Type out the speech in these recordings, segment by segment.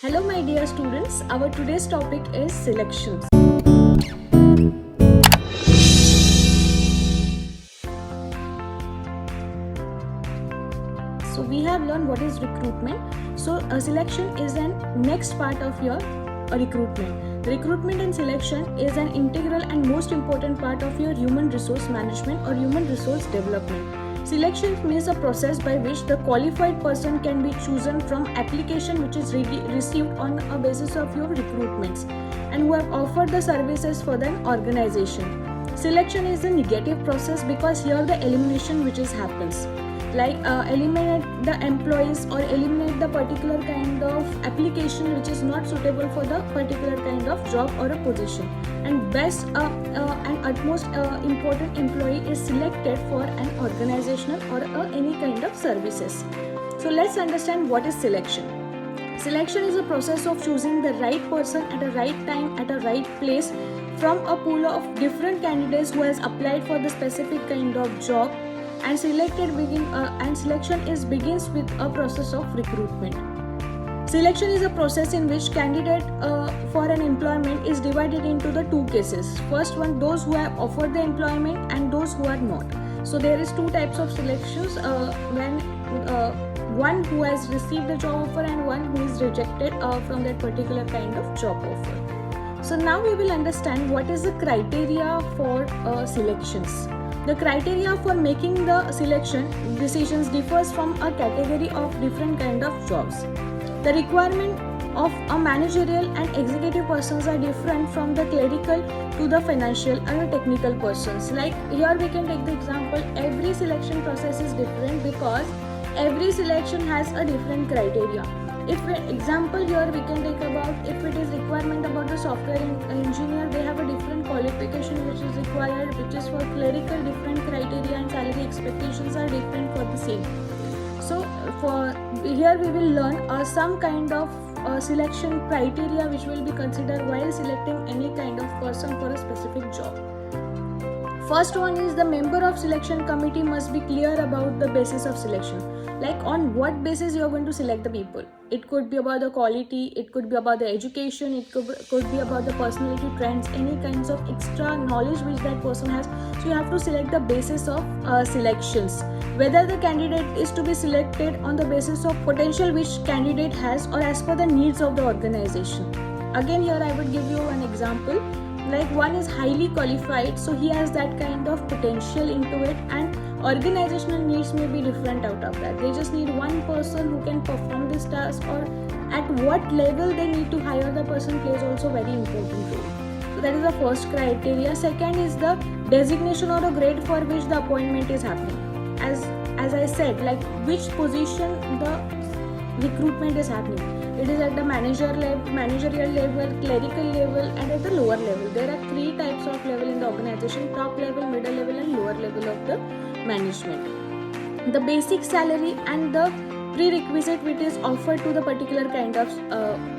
Hello, my dear students. Our today's topic is selections. So we have learned what is recruitment. So a selection is an next part of your recruitment. Recruitment and selection is an integral and most important part of your human resource management or human resource development. Selection means a process by which the qualified person can be chosen from application which is received on a basis of your recruitments and who have offered the services for the organization. Selection is a negative process because here the elimination which is happens, like eliminate the employees or eliminate the particular kind of application which is not suitable for the particular kind of job or a position, and best and utmost important employee is selected for an organizational or any kind of services. So let's understand what is selection. Selection is a process of choosing the right person at a right time at a right place from a pool of different candidates who has applied for the specific kind of job, and selection begins with a process of recruitment. Selection is a process in which candidate for an employment is divided into the two cases. First one, those who have offered the employment and those who are not. So there is two types of selections when one who has received the job offer and one who is rejected from that particular kind of job offer. So now we will understand what is the criteria for selections. The criteria for making the selection decisions differs from a category of different kind of jobs. The requirement of a managerial and executive persons are different from the clerical to the financial and technical persons. Like here we can take the example, every selection process is different because every selection has a different criteria. If example here we can take about, if it is requirement about the software engineer, they have a different qualification which is required, which is for clerical different criteria, and salary expectations are different for the same. So for here we will learn some kind of selection criteria which will be considered while selecting any kind of person for a specific job. First one is the member of selection committee must be clear about the basis of selection. Like on what basis you are going to select the people. It could be about the quality, it could be about the education, it could be about the personality trends, any kinds of extra knowledge which that person has. So you have to select the basis of selections. Whether the candidate is to be selected on the basis of potential which candidate has or as per the needs of the organization. Again here I would give you an example. Like one is highly qualified, so he has that kind of potential into it, and organizational needs may be different out of that. They just need one person who can perform this task, or at what level they need to hire the person plays also very important role. So that is the first criteria. Second is the designation or the grade for which the appointment is happening. As I said, like which position the recruitment is happening. It is at the managerial level, clerical level, and at the lower level. There are three types of level in the organization: top level, middle level, and lower level of the management. The basic salary and the prerequisite which is offered to the particular kind of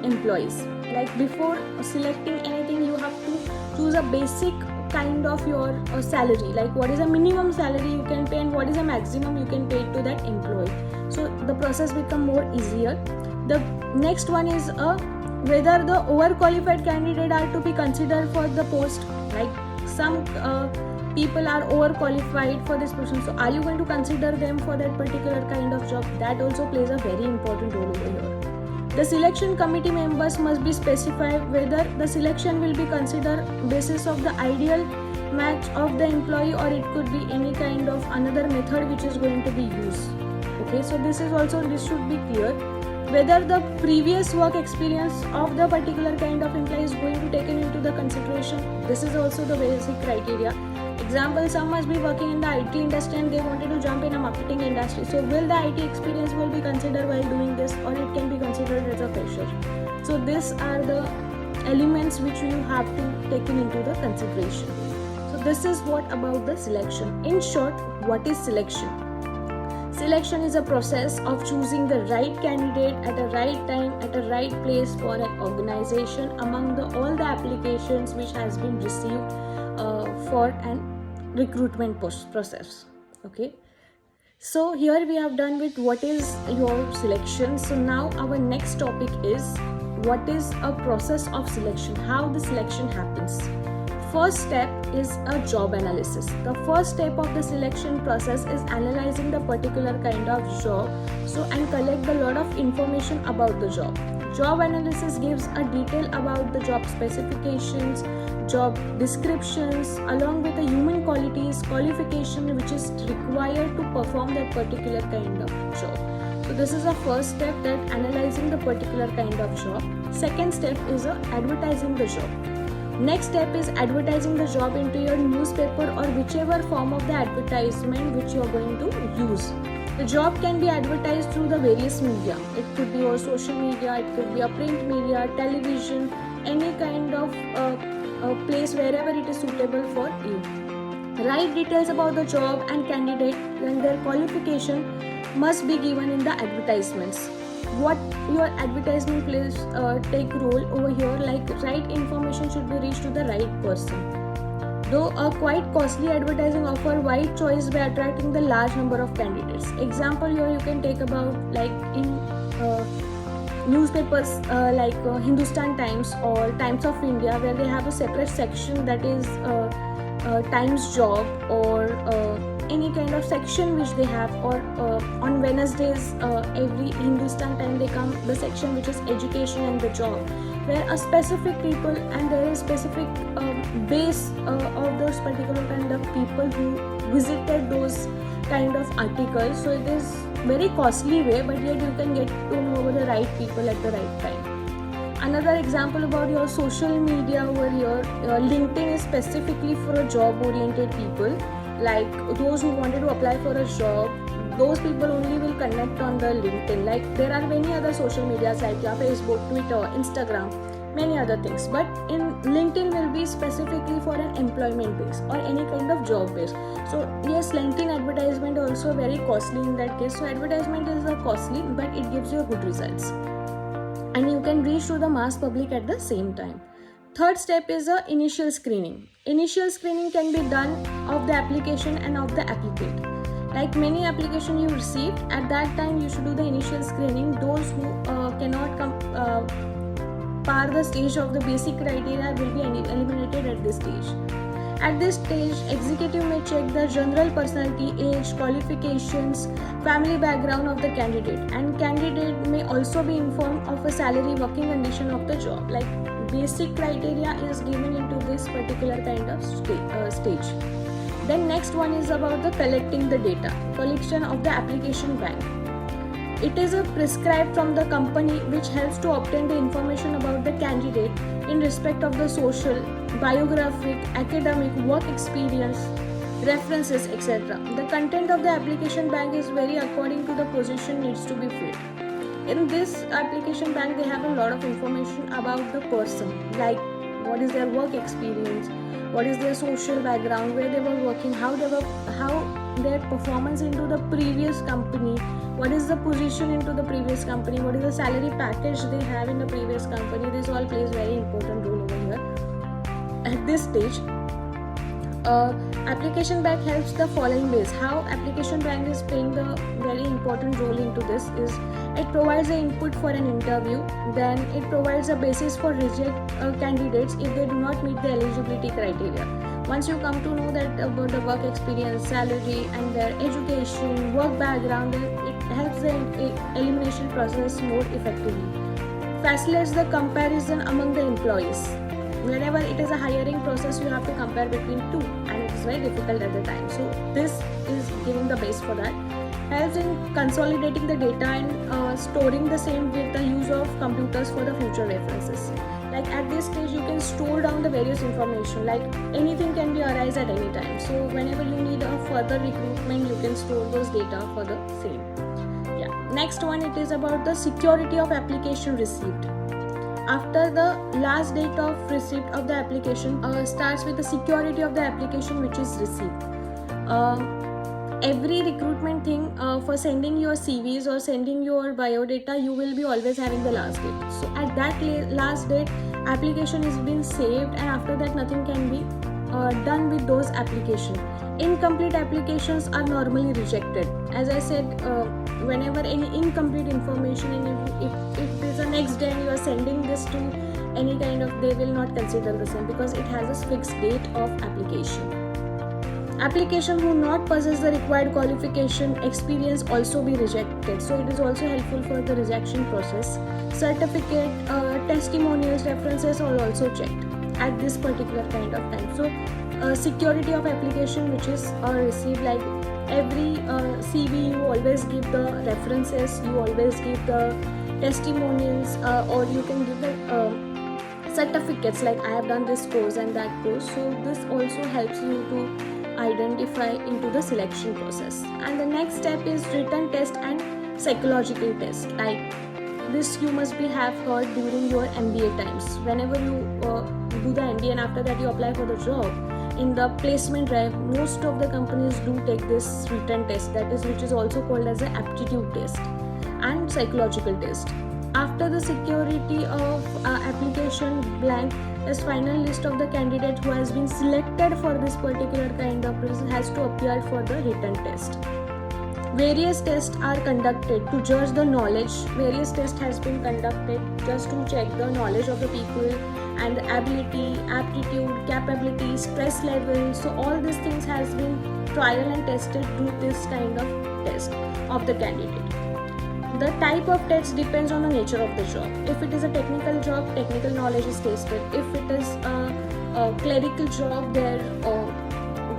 employees. Like before selecting anything, you have to choose a basic kind of your salary, like what is a minimum salary you can pay and what is a maximum you can pay to that employee. So the process become more easier. The next one is whether the overqualified candidate are to be considered for the post. Like some people are overqualified for this position, so are you going to consider them for that particular kind of job? That also plays a very important role over here. The selection committee members must be specified whether the selection will be considered basis of the ideal match of the employee, or it could be any kind of another method which is going to be used. Okay, so this should be clear. Whether the previous work experience of the particular kind of employee is going to be taken into the consideration. This is also the basic criteria. Example, some must be working in the IT industry and they wanted to jump in a marketing industry. So will the IT experience will be considered while doing this, or it can be considered as a fresher. So these are the elements which you have to take into the consideration. So this is what about the selection. In short, what is selection? Selection is a process of choosing the right candidate at a right time at a right place for an organization among all the applications which has been received for an recruitment process. Okay, so here we have done with what is your selection. So now our next topic is what is a process of selection, how the selection happens. First step is a job analysis. The first step of the selection process is analyzing the particular kind of job, and collect a lot of information about the job. Job analysis gives a detail about the job specifications, job descriptions, along with the human qualities, qualification which is required to perform that particular kind of job. So this is the first step, that analyzing the particular kind of job. Second step is advertising the job. Next step is advertising the job into your newspaper or whichever form of the advertisement which you are going to use. The job can be advertised through the various media. It could be your social media, it could be a print media, television, any kind of place wherever it is suitable for you. Write details about the job and candidate and their qualification must be given in the advertisements. What your advertisement plays take role over here, like right information should be reached to the right person. Though a quite costly advertising offer wide choice by attracting the large number of candidates. Example here you can take about like in newspapers like Hindustan Times or Times of India, where they have a separate section that is Times job, or any kind of section which they have, or on Wednesdays every Hindustan time they come the section which is education and the job, where a specific people and there is specific base of those particular kind of people who visited those kind of articles. So it is very costly way, but yet you can get to know the right people at the right time. Another example about your social media over here, LinkedIn is specifically for a job oriented people, like those who wanted to apply for a job. Those people only will connect on the LinkedIn. Like there are many other social medias like Facebook, Twitter, Instagram, many other things, but in LinkedIn will be specifically for an employment base or any kind of job base. So yes, LinkedIn advertisement also very costly in that case. So advertisement is costly, but it gives you good results and you can reach to the mass public at the same time. Third step is initial screening. Initial screening can be done of the application and of the applicant. Like many application you received, at that time you should do the initial screening. Those who cannot par the stage of the basic criteria will be eliminated at this stage. At this stage, executive may check the general personality, age, qualifications, family background of the candidate, and candidate may also be informed of a salary, working condition of the job. Like basic criteria is given into this particular kind of stage. Then next one is about the collecting the data, collection of the application bank. It is prescribed from the company which helps to obtain the information about the candidate in respect of the social, biographic, academic, work experience, references, etc. The content of the application bank is very according to the position needs to be filled. In this application bank, they have a lot of information about the person, like what is their work experience, what is their social background, where they were working, how their performance into the previous company, what is the position into the previous company, what is the salary package they have in the previous company. This all plays very important role over here. At this stage, application bank helps the following ways. How application bank is playing the very important role into this is it provides the input for an interview, then it provides a basis for reject candidates if they do not meet the eligibility criteria. Once you come to know that about the work experience, salary and their education, work background, then it helps the elimination process more effectively. Facilitates the comparison among the employees. Whenever it is a hiring process, you have to compare between two, and it is very difficult at the time. So this is giving the base for that. Helps in consolidating the data and storing the same with the use of computers for the future references. Like at this stage, you can store down the various information. Like anything can be arise at any time. So whenever you need a further recruitment, you can store those data for the same. Yeah. Next one, it is about the security of application received. After the last date of receipt of the application starts with the security of the application which is received. Every recruitment thing for sending your CVs or sending your biodata, you will be always having the last date. So at that last date, application is being saved, and after that nothing can be done with those applications. Incomplete applications are normally rejected. As I said, whenever any incomplete information, and if there's a next day and you are sending this to any kind of, they will not consider the same because it has a fixed date of application. Application who not possess the required qualification experience also be rejected, so it is also helpful for the rejection process. Certificate, testimonials, references are also checked at this particular kind of time. So security of application which is received, like every CV you always give the references, you always give the testimonials, or you can give the certificates like I have done this course and that course. So this also helps you to identify into the selection process. And the next step is written test and psychological test. Like this you must be have heard during your MBA times. Whenever you do the MBA and after that you apply for the job, in the placement drive most of the companies do take this written test, that is which is also called as an aptitude test and psychological test. After the security of application blank, as final list of the candidate who has been selected for this particular kind of process has to appear for the written test. Various tests are conducted to judge the knowledge. Various tests has been conducted just to check the knowledge of the people and the ability, aptitude, capability, stress level. So all these things has been trial and tested through this kind of test of the candidate. The type of test depends on the nature of the job. If it is a technical job, technical knowledge is tested. If it is a clerical job, their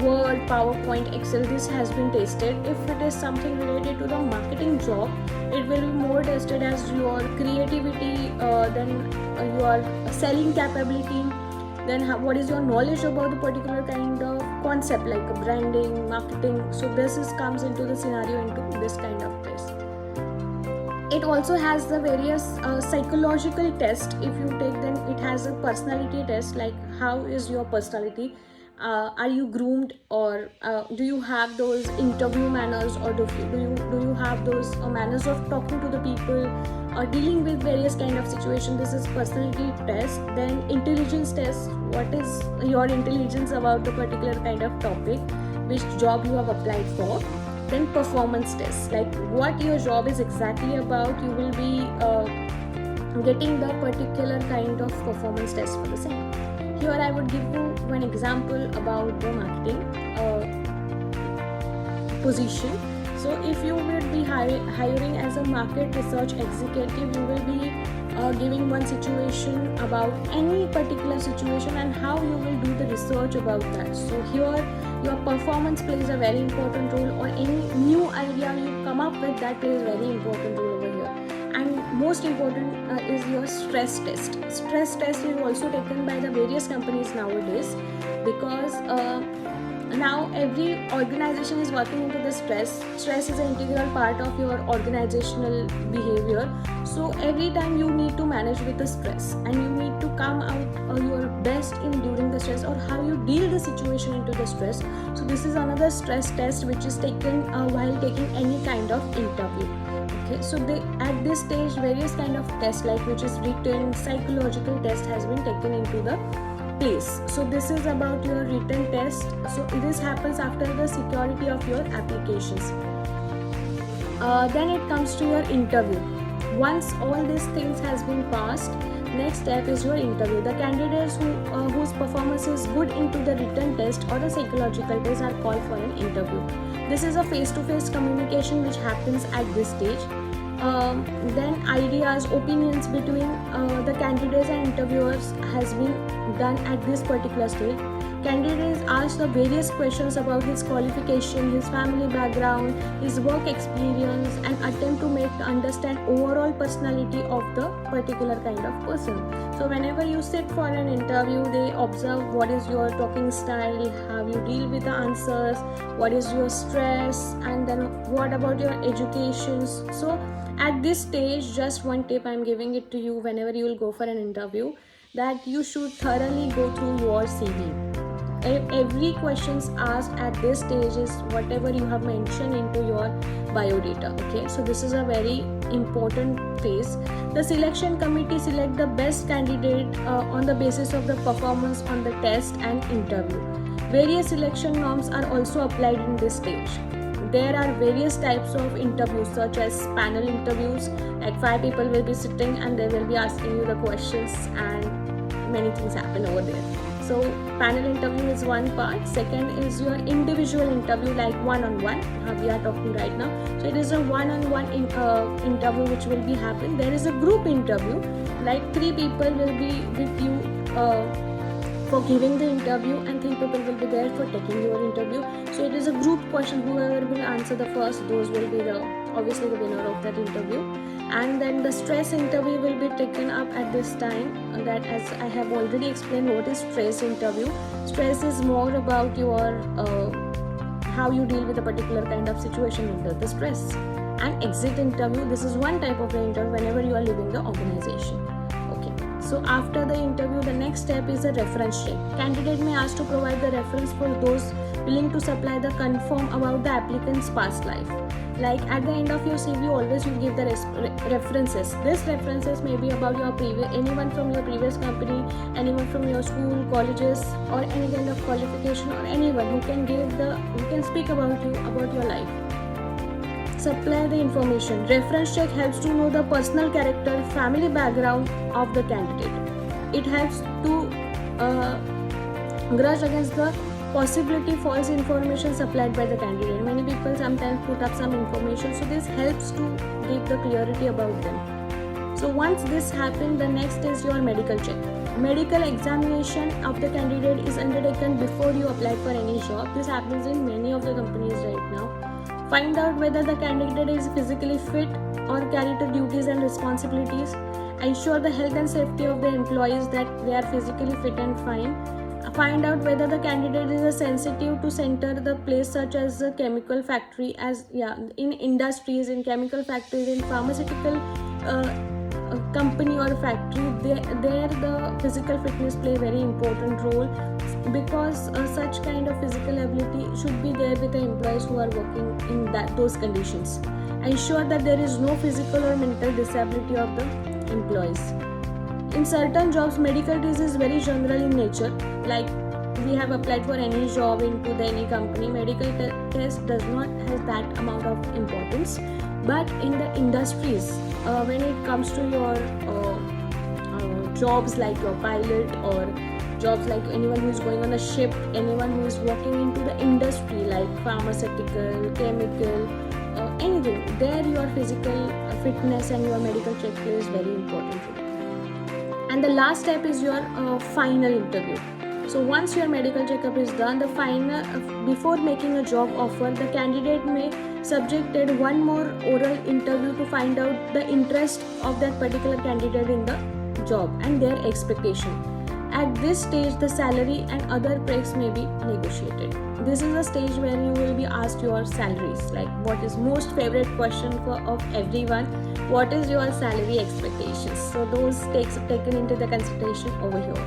Word, PowerPoint, Excel, this has been tested. If it is something related to the marketing job, it will be more tested as your creativity, then your selling capability, then what is your knowledge about the particular kind of concept like branding, marketing. So this comes into the scenario into this kind of test. It also has the various psychological test. If you take, then it has a personality test, like how is your personality, are you groomed, or do you have those interview manners, or do you have those manners of talking to the people or dealing with various kind of situation. This is personality test. Then intelligence test, what is your intelligence about the particular kind of topic, which job you have applied for. Then performance test, like what your job is exactly about, you will be getting the particular kind of performance test for the same. Here I would give you one example about the marketing position. So if you will be hiring as a market research executive, you will be giving one situation about any particular situation and how you will do the research about that. So here your performance plays a very important role, or any new idea you come up with, that plays a very important role over here. And most important is your stress test. Stress test is also taken by the various companies nowadays, because now every organization is working into the stress. Stress is an integral part of your organizational behavior. So every time you need to manage with the stress, and you need to come out your best in during the stress, or how you deal the situation into the stress. So this is another stress test which is taken while taking any kind of interview. Okay, so at this stage various kind of tests, like which is written, psychological test has been taken into the place. So this is about your written test. So this happens after the security of your applications. Then it comes to your interview. Once all these things has been passed, next step is your interview. The candidates whose performance is good into the written test or the psychological test are called for an interview. This is a face-to-face communication which happens at this stage. Then ideas, opinions between the candidates and interviewers has been done at this particular stage. Candidates ask the various questions about his qualification, his family background, his work experience, and attempt to make understand overall personality of the particular kind of person. So whenever you sit for an interview, they observe what is your talking style, how you deal with the answers, what is your stress, and then what about your education. So at this stage, just one tip I'm giving it to you whenever you will go for an interview, that you should thoroughly go through your CV. Every questions asked at this stage is whatever you have mentioned into your biodata. Okay, so this is a very important phase. The selection committee select the best candidate on the basis of the performance on the test and interview. Various selection norms are also applied in this stage. there are various types of interviews such as panel interviews, like 5 people will be sitting and they will be asking you the questions and many things happen over there. So panel interview is one part. Second is your individual interview, like one-on-one. We are talking right now. So it is a one-on-one interview which will be happen. There is a group interview, like 3 people will be with you for giving the interview and 3 people will be there for taking your interview. So it is a group question. Whoever will answer the first, those will be obviously the winner of that interview. And then the stress interview will be taken up at this time, that as I have already explained what is stress interview. Stress is more about your how you deal with a particular kind of situation under the stress. And exit interview, this is one type of the interview whenever you are leaving the organization. So after the interview, the next step is a reference check. Candidate may ask to provide the reference for those willing to supply the confirm about the applicant's past life. Like at the end of your CV, always you give the references. These references may be about your anyone from your previous company, anyone from your school, colleges, or any kind of qualification, or anyone who can speak about you, about your life. Supply the information. Reference check helps to know the personal character, family background of the candidate. It helps to grudge against the possibility false information supplied by the candidate. Many people sometimes put up some information, so this helps to give the clarity about them. So once this happens, the next is your medical check. Medical examination of the candidate is undertaken before you apply for any job. This happens in many of the companies right now. Find out whether the candidate is physically fit or carry the duties and responsibilities. Ensure the health and safety of the employees, that they are physically fit and fine. Find out whether the candidate is sensitive to center the place such as a chemical factory, in industries, in chemical factories, in pharmaceutical company or factory. There the physical fitness play a very important role, because such kind of physical ability should be there with the employees who are working in those conditions. Ensure that there is no physical or mental disability of the employees. In certain jobs, medical test is very general in nature. Like we have applied for any job into any company, medical test does not have that amount of importance. But in the industries, when it comes to your jobs like your pilot, or jobs like anyone who is going on a ship, anyone who is working into the industry like pharmaceutical, chemical, anything, there your physical fitness and your medical check plays very important role. And the last step is your final interview. So once your medical checkup is done, the final before making a job offer, the candidate may subjected one more oral interview to find out the interest of that particular candidate in the job and their expectation. At this stage, the salary and other perks may be negotiated. This is a stage where you will be asked your salaries, like what is most favorite question of everyone, what is your salary expectations. So those taken into the consideration over here.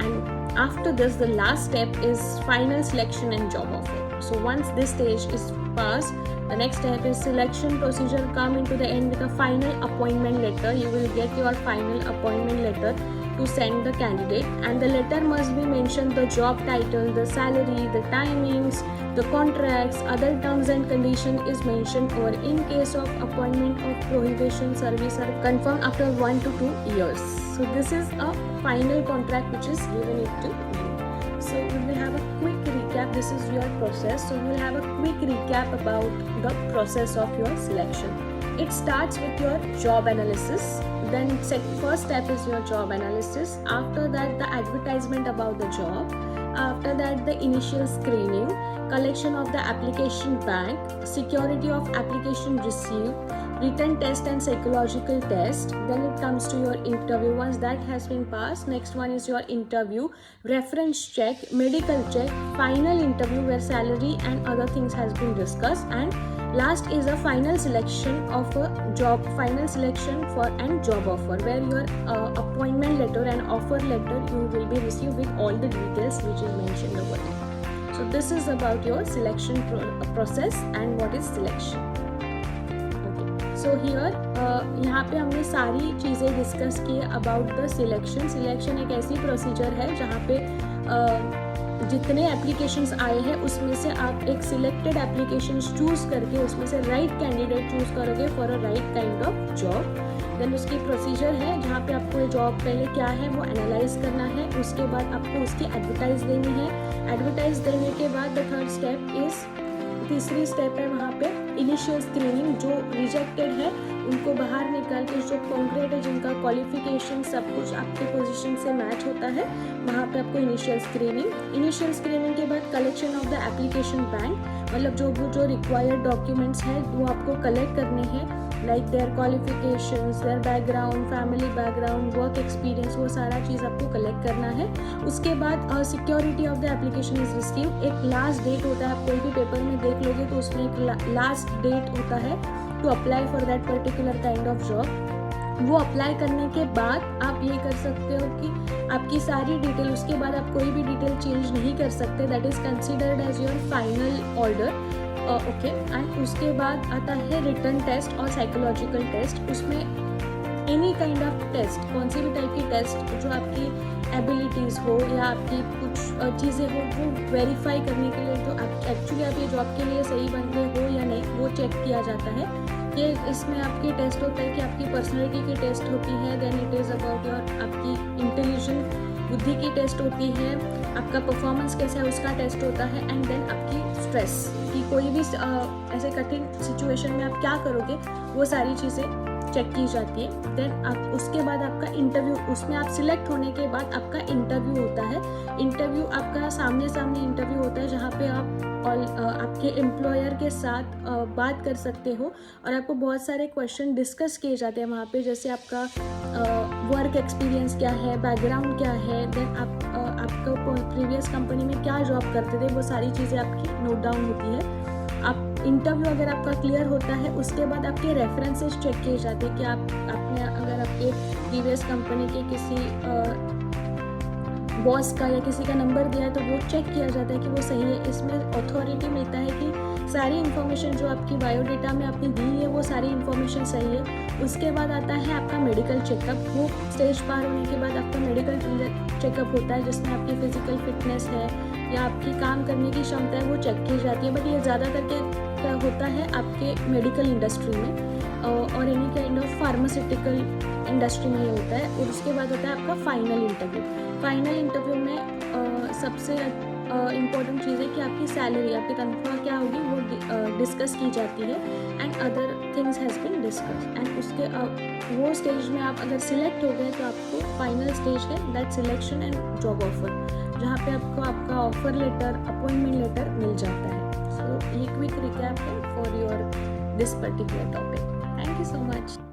And after this, the last step is final selection and job offer. So once this stage is passed, the next step is selection procedure come into the end with a final appointment letter. You will get your final appointment letter to send the candidate, and the letter must be mentioned the job title, the salary, the timings, the contracts, other terms and condition is mentioned, or in case of appointment of prohibition service are confirmed after 1 to 2 years. So this is a final contract which is given it to you. So we will have a quick recap. This is your process. So we will have a quick recap about the process of your selection. It starts with your job analysis. Then first step is your job analysis. After that, the advertisement about the job. After that, the initial screening, collection of the application bank, security of application received, written test and psychological test. Then it comes to your interview. Once that has been passed, next one is your interview, reference check, medical check, final interview where salary and other things has been discussed, and last is a final selection of a job, final selection for and job offer, where your appointment letter and offer letter you will be received with all the details which is mentioned over here. So this is about your selection process and what is selection. So here यहाँ पे हमने सारी चीज़ें discuss की about the selection. Selection एक ऐसी procedure है जहाँ पे जितने एप्लीकेशंस आए हैं उसमें से आप एक सिलेक्टेड एप्लीकेशंस चूज़ करके उसमें से राइट कैंडिडेट चूज़ करोगे for a right kind of job. Then उसकी प्रोसीजर है जहाँ पे आपको ये जॉब पहले क्या है वो एनालाइज करना है, उसके बाद आपको उसकी एडवर्टाइज देनी है। एडवर्टाइज देने के बाद द थर्ड स्टेप इज़, तीसरी स्टेप है वहाँ पे इनिशियल स्क्रीनिंग। जो रिजेक्टेड है उनको बाहर निकाल के, जो कॉन्क्रीट है जिनका क्वालिफिकेशन सब कुछ आपके पोजीशन से मैच होता है, वहाँ पे आपको इनिशियल स्क्रीनिंग के बाद collection of the application bank, मतलब जो रिक्वायर्ड डॉक्यूमेंट्स हैं वो आपको कलेक्ट करने हैं, like their qualifications, their background, family background, work experience, वो सारा चीज़ आपको कलेक्ट करना है। उसके बाद security of the application is received. एक लास्ट डेट होता है, आप कोई भी पेपर में देख लोगे तो उसमें एक लास्ट डेट होता है to apply for that particular kind of job. वो अप्लाई करने के बाद आप ये कर सकते हो कि आपकी सारी डिटेल, उसके बाद आप कोई भी डिटेल चेंज नहीं कर सकते, that is considered as your final order. Okay, and उसके बाद आता है रिटन टेस्ट और साइकोलॉजिकल टेस्ट। उसमें एनी काइंड ऑफ टेस्ट, कौन सी भी टाइप की टेस्ट जो आपकी एबिलिटीज़ हो या आपकी कुछ चीज़ें हो वो वेरीफाई करने के लिए, जो आप एक्चुअली आप ये जॉब के लिए सही बनते हो या नहीं वो चेक किया जाता है। ये इसमें आपकी टेस्ट होता है कि आपकी पर्सनैलिटी की टेस्ट होती है, then it is about your आपकी इंटेलिजेंट बुद्धि की टेस्ट होती है, आपका परफॉर्मेंस कैसा है उसका टेस्ट होता है, एंड देन आपकी स्ट्रेस कि कोई भी ऐसे कठिन सिचुएशन में आप क्या करोगे वो सारी चीज़ें चेक की जाती है। देन आप उसके बाद आपका इंटरव्यू, उसमें आप सिलेक्ट होने के बाद आपका इंटरव्यू होता है। इंटरव्यू आपका सामने इंटरव्यू होता है जहाँ पे आप आपके एम्प्लॉयर के साथ बात कर सकते हो और आपको बहुत सारे क्वेश्चन डिस्कस किए जाते हैं वहाँ पे, जैसे आपका वर्क एक्सपीरियंस क्या है, बैकग्राउंड क्या है, देन आपका प्रीवियस कंपनी में क्या जॉब करते थे, वो सारी चीज़ें आपकी नोट डाउन होती है। आप इंटरव्यू अगर आपका क्लियर होता है उसके बाद आपके रेफरेंसेस चेक किए जाते हैं कि आपने अगर आपके प्रीवियस कंपनी के किसी बॉस का या किसी का नंबर दिया है तो वो चेक किया जाता है कि वो सही है। इसमें अथॉरिटी मिलता है कि सारी इन्फॉर्मेशन जो आपकी बायोडेटा में आपने दी है वो सारी इन्फॉर्मेशन सही है। उसके बाद आता है आपका मेडिकल चेकअप। वो स्टेज पार होने के बाद आपका मेडिकल चेकअप होता है जिसमें आपकी फिजिकल फिटनेस है या आपकी काम करने की क्षमता है वो चेक की जाती है। बट ये ज़्यादातर क्या होता है आपके मेडिकल इंडस्ट्री में और any kind of pharmaceutical industry में ये होता है। और उसके बाद होता है आपका फाइनल इंटरव्यू में सबसे इम्पॉर्टेंट चीज़ है कि आपकी सैलरी, आपकी तनख्वाह क्या होगी वो डिस्कस की जाती है and other things has been discuss. And उसके वो स्टेज में आप अगर सिलेक्ट हो गए तो आपको फाइनल स्टेज है that selection and job offer, जहाँ पे आपको आपका ऑफर लेटर, अपॉइंटमेंट लेटर मिल जाता है। सो ये क्विक रिकैप है for your this particular topic. Thank you so much.